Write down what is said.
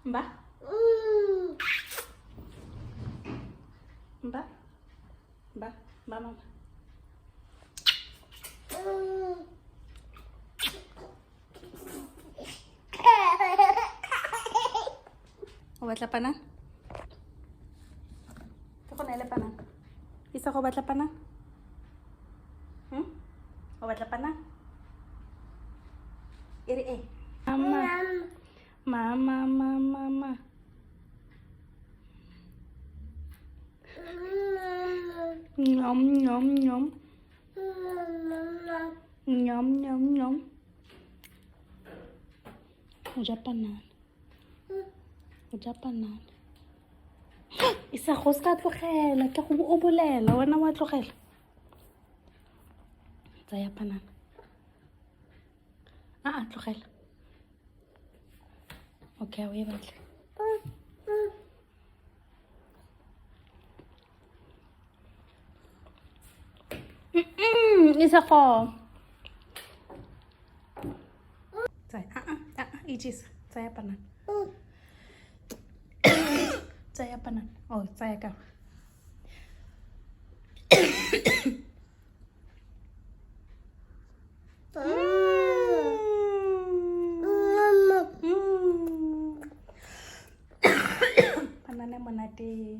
Mbak? Mbak? Mbak? Mbak mama? Obat lapanan? Ito ko na lapanan. Isa ko obat lapanan? Obat lapanan? Iri eh. Mama. Mama, mama, mama. Nyom, nyom, nyom. Nyom, nyom, nyom. Ujapanan. Ujapanan. Isa ko sa tlokhel. At ako ubulela. Wana wa tlokhel. Tsaya panan. Tlokhel. Okay, we batle. Isa ko. Tsaya. Ijis. Tsaya panan. Tsaya panan. Oh, tsaya ka. Panannya mana di